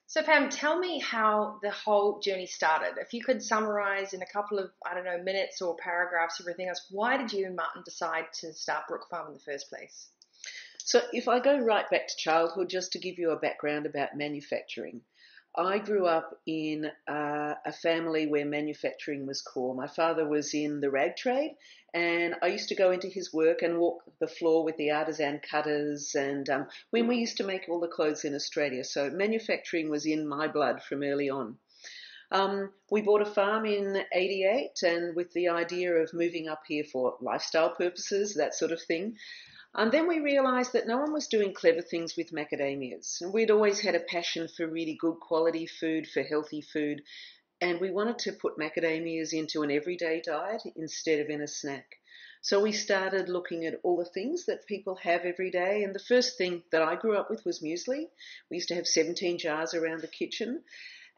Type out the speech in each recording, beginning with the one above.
So Pam, tell me how the whole journey started. If you could summarize in a couple of, I don't know, minutes or paragraphs, everything else, why did you and Martin decide to start Brookfarm in the first place? So, if I go right back to childhood, just to give you a background about manufacturing, I grew up in a family where manufacturing was core. My father was in the rag trade, and I used to go into his work and walk the floor with the artisan cutters. And when we used to make all the clothes in Australia, so manufacturing was in my blood from early on. We bought a farm in '88, and with the idea of moving up here for lifestyle purposes, that sort of thing. And then we realised that no one was doing clever things with macadamias. And we'd always had a passion for really good quality food, for healthy food, and we wanted to put macadamias into an everyday diet instead of in a snack. So we started looking at all the things that people have every day. And the first thing that I grew up with was muesli. We used to have 17 jars around the kitchen.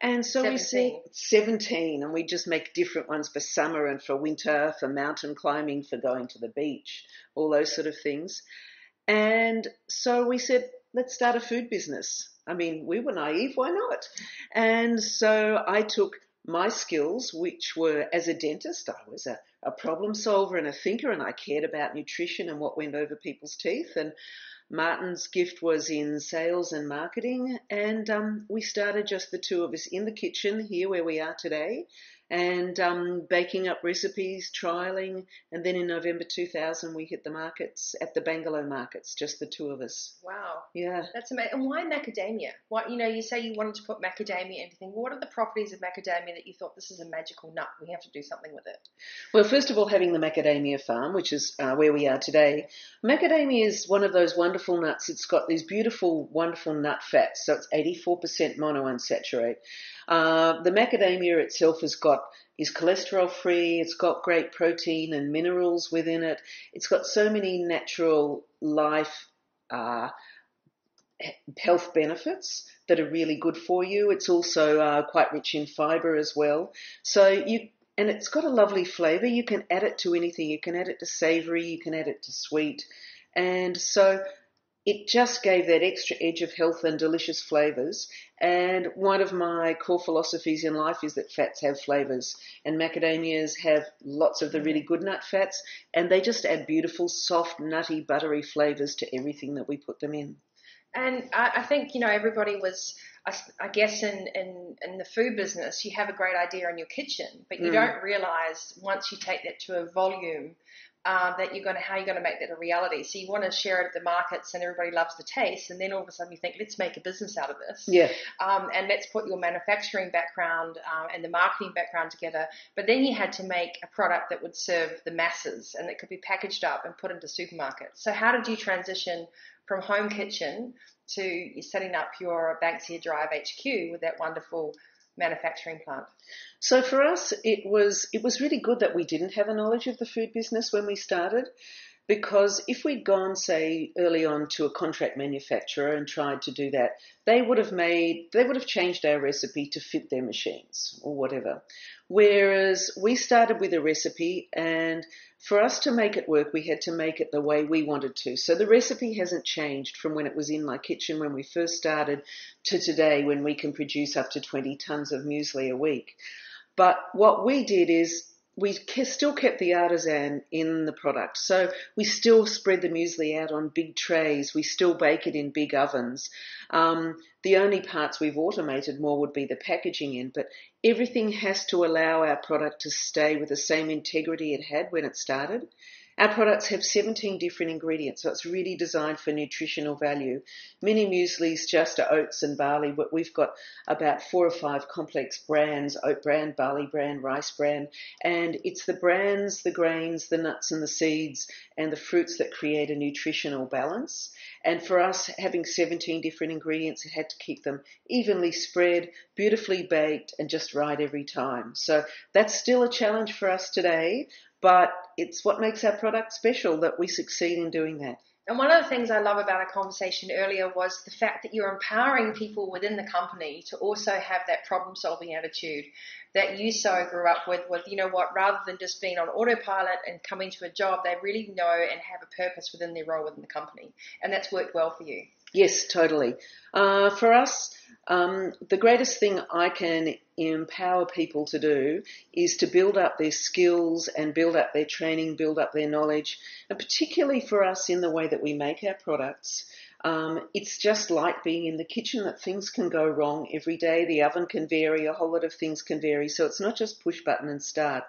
And so we said 17. 17, and we just make different ones for summer and for winter, for mountain climbing, for going to the beach, all those sort of things. And so we said, let's start a food business. I mean, we were naive, why not? And so I took my skills, which were as a dentist, I was a problem solver and a thinker, and I cared about nutrition and what went over people's teeth. And Martin's gift was in sales and marketing, and we started just the two of us in the kitchen here where we are today, and baking up recipes, trialing, and then in November 2000 we hit the markets at the Bangalore markets, just the two of us. Wow, Yeah. that's amazing. And why macadamia? Why, you say you wanted to put macadamia in everything. What are the properties of macadamia that you thought this is a magical nut? We have to do something with it. Well, first of all, having the macadamia farm, which is where we are today, macadamia is one of those wonderful nuts. It's got these beautiful, wonderful nut fats, so it's 84% monounsaturated. The macadamia itself is cholesterol free. It's got great protein and minerals within it. It's got so many natural life uh, health benefits that are really good for you. It's also quite rich in fibre as well. And it's got a lovely flavour. You can add it to anything. You can add it to savoury. You can add it to sweet. And so it just gave that extra edge of health and delicious flavours. And one of my core philosophies in life is that fats have flavours. And macadamias have lots of the really good nut fats. And they just add beautiful, soft, nutty, buttery flavours to everything that we put them in. And I think, everybody was, I guess, in the food business, you have a great idea in your kitchen, but you don't realize once you take that to a volume that how you're going to make that a reality. So you want to share it at the markets and everybody loves the taste. And then all of a sudden you think, let's make a business out of this. Yeah. And let's put your manufacturing background and the marketing background together. But then you had to make a product that would serve the masses and that could be packaged up and put into supermarkets. So how did you transition from home kitchen to setting up your Banksia Drive HQ with that wonderful manufacturing plant? So for us, it was really good that we didn't have a knowledge of the food business when we started, because if we'd gone, say, early on to a contract manufacturer and tried to do that, they would have changed our recipe to fit their machines or whatever. Whereas we started with a recipe, and for us to make it work, we had to make it the way we wanted to. So the recipe hasn't changed from when it was in my kitchen when we first started to today, when we can produce up to 20 tons of muesli a week. But what we did is we still kept the artisan in the product. So we still spread the muesli out on big trays. We still bake it in big ovens. The only parts we've automated more would be the packaging in, but everything has to allow our product to stay with the same integrity it had when it started. Our products have 17 different ingredients, so it's really designed for nutritional value. Mini muesli's just oats and barley, but we've got about 4 or 5 complex brands: oat bran, barley bran, rice bran, and it's the brands, the grains, the nuts and the seeds and the fruits that create a nutritional balance. And for us, having 17 different ingredients, it had to keep them evenly spread, beautifully baked, and just right every time. So that's still a challenge for us today, but it's what makes our product special that we succeed in doing that. And one of the things I love about our conversation earlier was the fact that you're empowering people within the company to also have that problem-solving attitude. that you so grew up with, you know what, rather than just being on autopilot and coming to a job, they really know and have a purpose within their role within the company. And that's worked well for you. Yes, totally. For us, the greatest thing I can empower people to do is to build up their skills and build up their training, build up their knowledge, and particularly for us in the way that we make our products. It's just like being in the kitchen, that things can go wrong every day. The oven can vary, a whole lot of things can vary. So it's not just push button and start.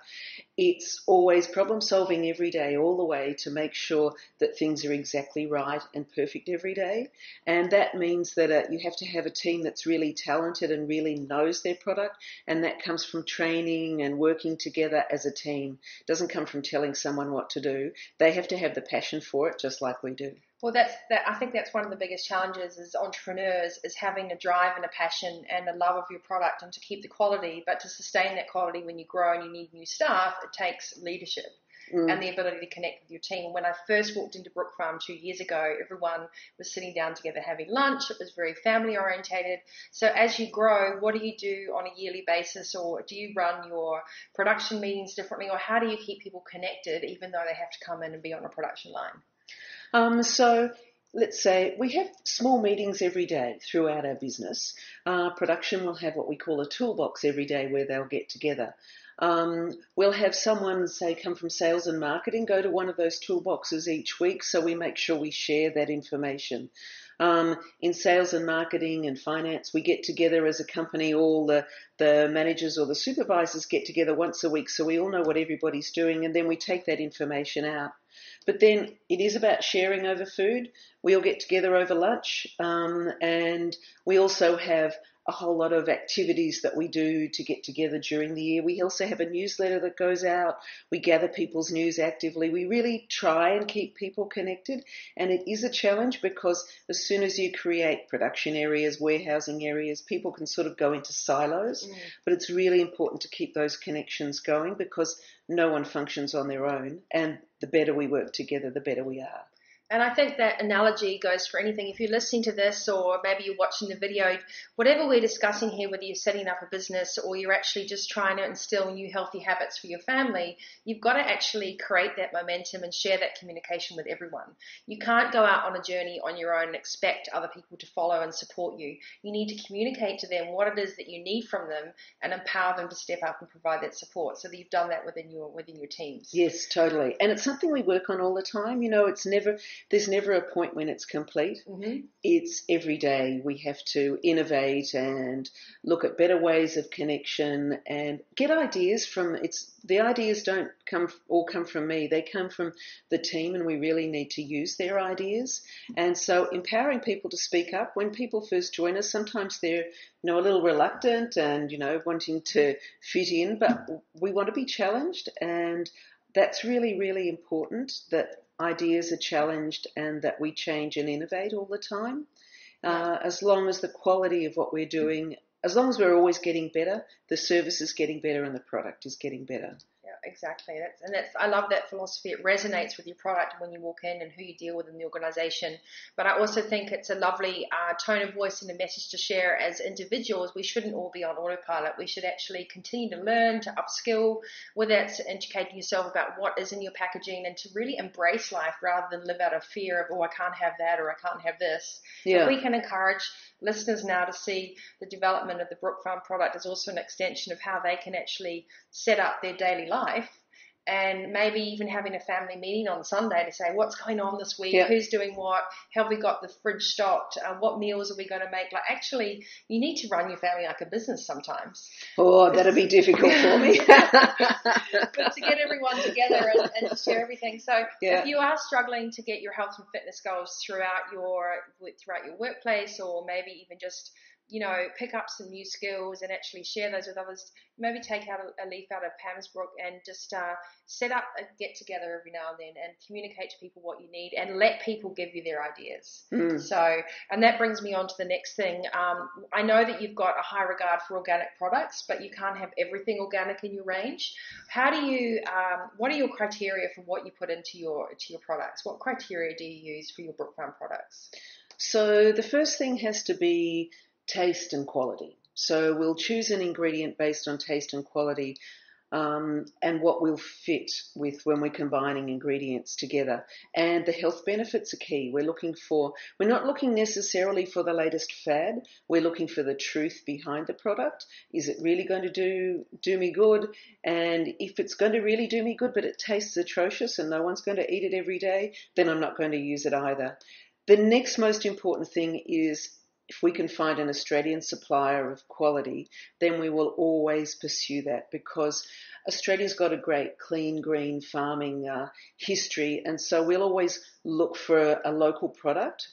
It's always problem solving every day, all the way to make sure that things are exactly right and perfect every day. And that means that you have to have a team that's really talented and really knows their product. And that comes from training and working together as a team. It doesn't come from telling someone what to do. They have to have the passion for it, just like we do. Well, I think that's one of the biggest challenges as entrepreneurs, is having a drive and a passion and a love of your product, and to keep the quality, but to sustain that quality when you grow and you need new staff, it takes leadership and the ability to connect with your team. When I first walked into Brookfarm 2 years ago, everyone was sitting down together having lunch. It was very family orientated. So as you grow, what do you do on a yearly basis, or do you run your production meetings differently, or how do you keep people connected even though they have to come in and be on a production line? So let's say we have small meetings every day throughout our business. Production will have what we call a toolbox every day where they'll get together. We'll have someone, say, come from sales and marketing, go to one of those toolboxes each week, so we make sure we share that information. In sales and marketing and finance, we get together as a company, all the managers or the supervisors get together once a week, so we all know what everybody's doing, and then we take that information out. But then it is about sharing over food. We all get together over lunch, and we also have a whole lot of activities that we do to get together during the year. We also have a newsletter that goes out. We gather people's news actively. We really try and keep people connected, and it is a challenge because as soon as you create production areas, warehousing areas, people can sort of go into silos, but it's really important to keep those connections going because no one functions on their own, and the better we work together, the better we are. And I think that analogy goes for anything. If you're listening to this, or maybe you're watching the video, whatever we're discussing here, whether you're setting up a business or you're actually just trying to instill new healthy habits for your family, you've got to actually create that momentum and share that communication with everyone. You can't go out on a journey on your own and expect other people to follow and support you. You need to communicate to them what it is that you need from them and empower them to step up and provide that support, so that you've done that within your teams. Yes, totally. And it's something we work on all the time. You know, there's never a point when it's complete. It's every day we have to innovate and look at better ways of connection and get ideas from the ideas don't come from me. They come from the team, and we really need to use their ideas. And so empowering people to speak up. When people first join us, sometimes they're a little reluctant and wanting to fit in, but we want to be challenged, and that's really, really important, that ideas are challenged and that we change and innovate all the time. As long as the quality of what we're doing, as long as we're always getting better, the service is getting better and the product is getting better. Yeah, exactly. I love that philosophy. It resonates with your product when you walk in and who you deal with in the organization. But I also think it's a lovely tone of voice and a message to share as individuals. We shouldn't all be on autopilot. We should actually continue to learn, to upskill, whether it's educating yourself about what is in your packaging, and to really embrace life rather than live out of fear of, I can't have that or I can't have this. Yeah. If we can encourage listeners now to see the development of the Brookfarm product as also an extension of how they can actually set up their daily life, and maybe even having a family meeting on Sunday to say, what's going on this week? Yeah. Who's doing what? Have we got the fridge stocked? What meals are we going to make? Like, actually, you need to run your family like a business sometimes. Oh, that'd be difficult for me. But to get everyone together and to share everything. So if you are struggling to get your health and fitness goals throughout your workplace, or maybe even just pick up some new skills and actually share those with others, maybe take out a leaf out of Pam Brook and just set up a get-together every now and then and communicate to people what you need and let people give you their ideas. So, and that brings me on to the next thing. I know that you've got a high regard for organic products, but you can't have everything organic in your range. How do you, what are your criteria for what you put into your products? What criteria do you use for your Brookfarm products? So the first thing has to be taste and quality. So we'll choose an ingredient based on taste and quality, and what will fit with when we're combining ingredients together. And the health benefits are key. We're not looking necessarily for the latest fad. We're looking for the truth behind the product. Is it really going to do me good? And if it's going to really do me good, but it tastes atrocious and no one's going to eat it every day, then I'm not going to use it either. The next most important thing is, if we can find an Australian supplier of quality, then we will always pursue that, because Australia's got a great clean green farming history, and so we'll always look for a local product.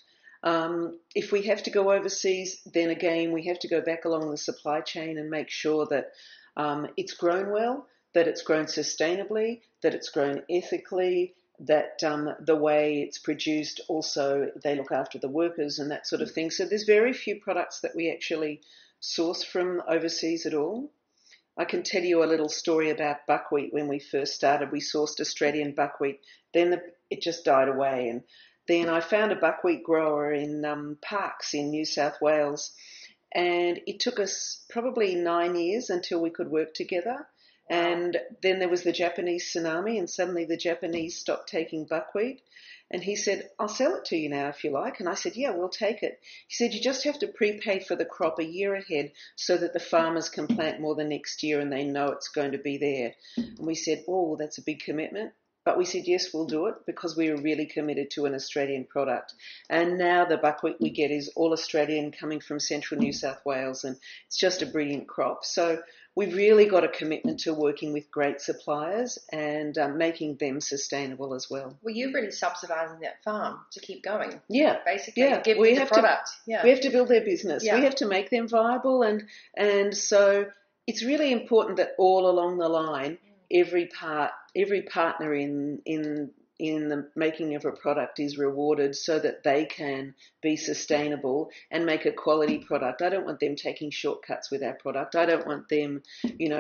If we have to go overseas, then again we have to go back along the supply chain and make sure that it's grown well, that it's grown sustainably, that it's grown ethically, that the way it's produced, also they look after the workers and that sort of thing. So there's very few products that we actually source from overseas at all. I can tell you a little story about buckwheat. When we first started, we sourced Australian buckwheat. Then it just died away. And then I found a buckwheat grower in Parkes in New South Wales. And it took us probably 9 years until we could work together. And then there was the Japanese tsunami, and suddenly the Japanese stopped taking buckwheat. And he said, I'll sell it to you now if you like. And I said, yeah, we'll take it. He said, you just have to prepay for the crop a year ahead so that the farmers can plant more the next year and they know it's going to be there. And we said, oh, that's a big commitment. But we said, yes, we'll do it, because we were really committed to an Australian product. And now the buckwheat we get is all Australian, coming from central New South Wales, and it's just a brilliant crop. So we've really got a commitment to working with great suppliers and making them sustainable as well. Well, you're really subsidising that farm to keep going. Yeah. Basically, yeah. give them the product. We have to build their business. Yeah. We have to make them viable. And so it's really important that all along the line, every partner in the making of a product is rewarded so that they can be sustainable and make a quality product. I don't want them taking shortcuts with our product. I don't want them,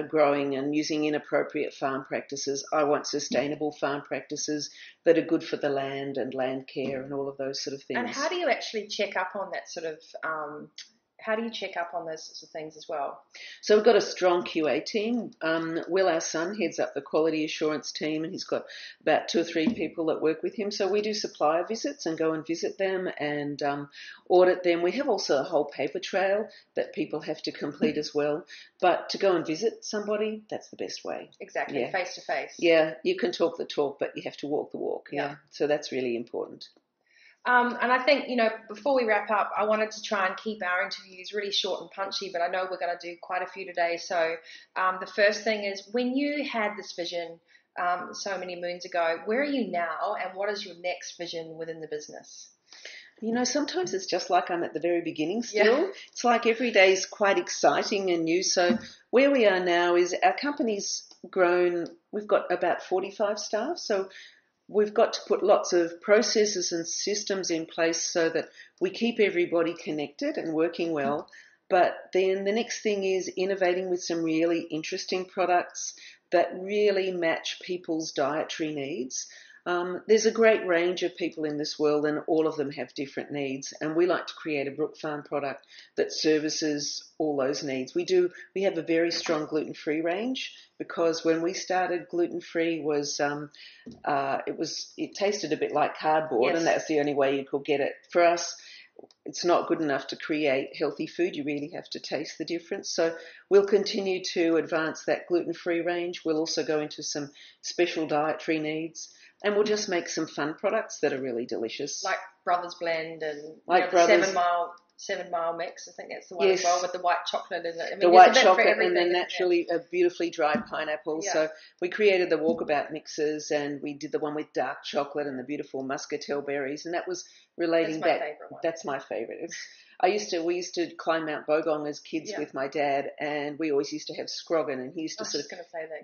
growing and using inappropriate farm practices. I want sustainable farm practices that are good for the land and land care and all of those sort of things. And how do you actually check up on that sort of how do you check up on those sorts of things as well? So we've got a strong QA team. Will, our son, heads up the quality assurance team, and he's got about 2 or 3 people that work with him. So we do supplier visits and go and visit them and audit them. We have also a whole paper trail that people have to complete as well. But to go and visit somebody, that's the best way. Exactly, face to face. Yeah, you can talk the talk, but you have to walk the walk. Yeah. So that's really important. And I think, before we wrap up, I wanted to try and keep our interviews really short and punchy, but I know we're going to do quite a few today. So the first thing is, when you had this vision so many moons ago, where are you now, and what is your next vision within the business? Sometimes it's just like I'm at the very beginning still. Yeah. It's like every day is quite exciting and new. So where we are now is our company's grown. We've got about 45 staff. So we've got to put lots of processes and systems in place so that we keep everybody connected and working well. But then the next thing is innovating with some really interesting products that really match people's dietary needs. There's a great range of people in this world, and all of them have different needs. And we like to create a Brookfarm product that services all those needs. We have a very strong gluten-free range, because when we started, gluten-free was it tasted a bit like cardboard, yes. And that's the only way you could get it. For us, it's not good enough to create healthy food. You really have to taste the difference. So we'll continue to advance that gluten-free range. We'll also go into some special dietary needs. And we'll just make some fun products that are really delicious. Like Brothers Blend and the 7 Mile mix. I think that's the one, yes. As well, with the white chocolate in it. The white chocolate and then naturally a beautifully dried pineapple. Yeah. So we created the walkabout mixes, and we did the one with dark chocolate and the beautiful muscatel berries. And that was relating back. That's my favourite. We used to climb Mount Bogong as kids, yeah. with my dad, and we always used to have Scroggin, and he used to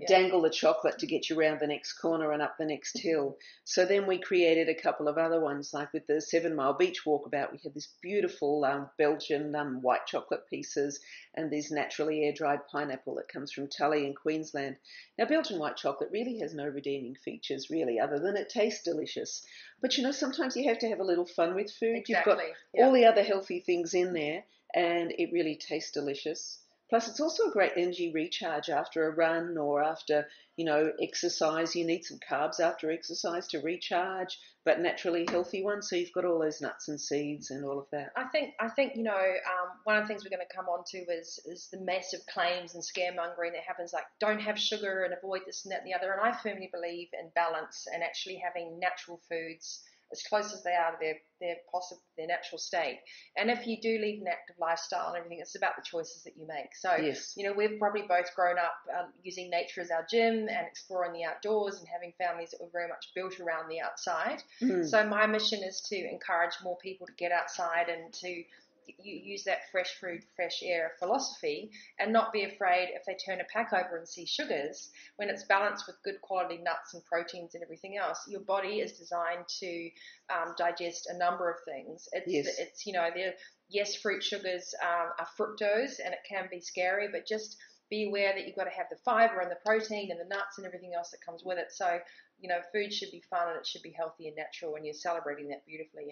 dangle the chocolate to get you around the next corner and up the next hill. So then we created a couple of other ones, like with the 7 Mile Beach Walkabout. We had this beautiful Belgian white chocolate pieces, and this naturally air-dried pineapple that comes from Tully in Queensland. Now, Belgian white chocolate really has no redeeming features, really, other than it tastes delicious. But, sometimes you have to have a little fun with food. Exactly. You've got all the other healthy things in there, and it really tastes delicious. Plus, it's also a great energy recharge after a run or after, exercise. You need some carbs after exercise to recharge, but naturally healthy ones. So you've got all those nuts and seeds and all of that. I think one of the things we're going to come on to is the massive claims and scaremongering that happens, like don't have sugar and avoid this and that and the other. And I firmly believe in balance and actually having natural foods as close as they are to their natural state. And if you do lead an active lifestyle and everything, it's about the choices that you make. So, Yes. We've probably both grown up using nature as our gym and exploring the outdoors and having families that were very much built around the outside. Mm. So my mission is to encourage more people to get outside and to use that fresh food, fresh air philosophy and not be afraid if they turn a pack over and see sugars. When it's balanced with good quality nuts and proteins and everything else, your body is designed to digest a number of things. Yes, fruit sugars are fructose and it can be scary, but just be aware that you've got to have the fiber and the protein and the nuts and everything else that comes with it. So, food should be fun and it should be healthy and natural, and you're celebrating that beautifully.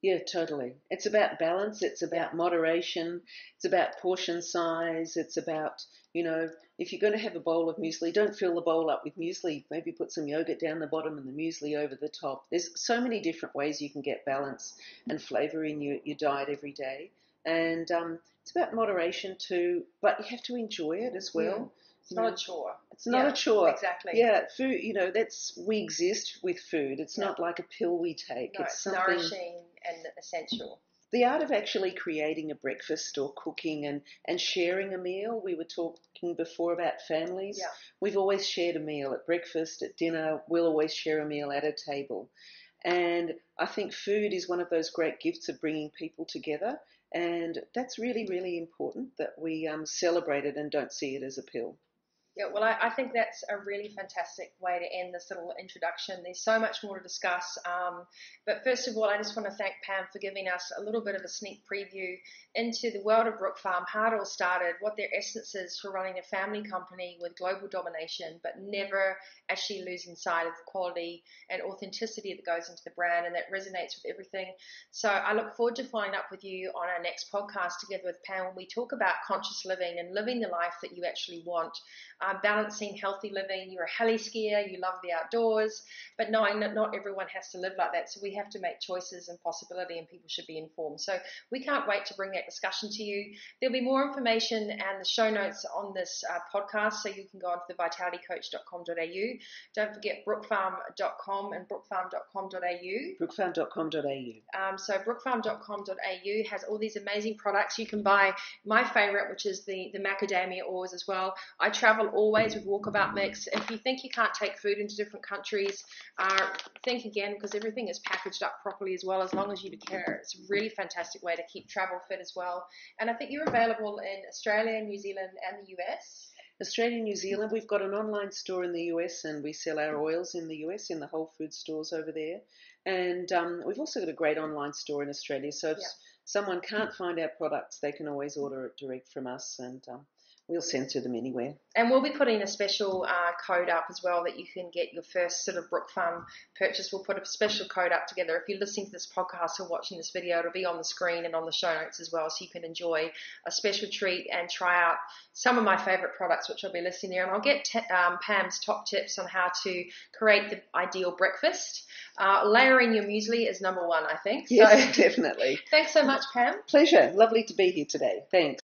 Yeah, totally. It's about balance. It's about moderation. It's about portion size. It's about, if you're going to have a bowl of muesli, don't fill the bowl up with muesli. Maybe put some yogurt down the bottom and the muesli over the top. There's so many different ways you can get balance and flavour in your diet every day. And it's about moderation too, but you have to enjoy it as well. It's not a chore. It's not a chore. Exactly. Yeah, food, we exist with food. It's not like a pill we take. No, it's something nourishing and essential. The art of actually creating a breakfast or cooking and sharing a meal. We were talking before about families. Yeah. We've always shared a meal at breakfast, at dinner. We'll always share a meal at a table. And I think food is one of those great gifts of bringing people together. And that's really, really important that we celebrate it and don't see it as a pill. Yeah, well, I think that's a really fantastic way to end this little introduction. There's so much more to discuss. But first of all, I just want to thank Pam for giving us a little bit of a sneak preview into the world of Brookfarm, how it all started, what their essence is for running a family company with global domination, but never actually losing sight of the quality and authenticity that goes into the brand, and that resonates with everything. So I look forward to following up with you on our next podcast together with Pam when we talk about conscious living and living the life that you actually want. Balancing healthy living. You're a heli skier, you love the outdoors, but knowing that not everyone has to live like that. So we have to make choices and possibility, and people should be informed. So we can't wait to bring that discussion to you. There'll be more information and the show notes on this podcast, so you can go onto the vitalitycoach.com.au. Don't forget brookfarm.com and brookfarm.com.au. Brookfarm.com.au. So brookfarm.com.au has all these amazing products. You can buy my favorite, which is the macadamia oils as well. I travel always with Walkabout Mix. If you think you can't take food into different countries, think again, because everything is packaged up properly as well, as long as you care. It's a really fantastic way to keep travel fit as well. And I think you're available in Australia, New Zealand, and the US. Australia, New Zealand. We've got an online store in the US, and we sell our oils in the US in the Whole Food stores over there. And we've also got a great online store in Australia. So if someone can't find our products, they can always order it direct from us, and we'll send to them anywhere. And we'll be putting a special code up as well that you can get your first sort of Brookfarm purchase. We'll put a special code up together. If you're listening to this podcast or watching this video, it'll be on the screen and on the show notes as well, so you can enjoy a special treat and try out some of my favorite products, which I'll be listing there. And I'll get Pam's top tips on how to create the ideal breakfast. Layering your muesli is number one, I think. Yes, so, definitely. Thanks so much, Pam. Pleasure. Lovely to be here today. Thanks.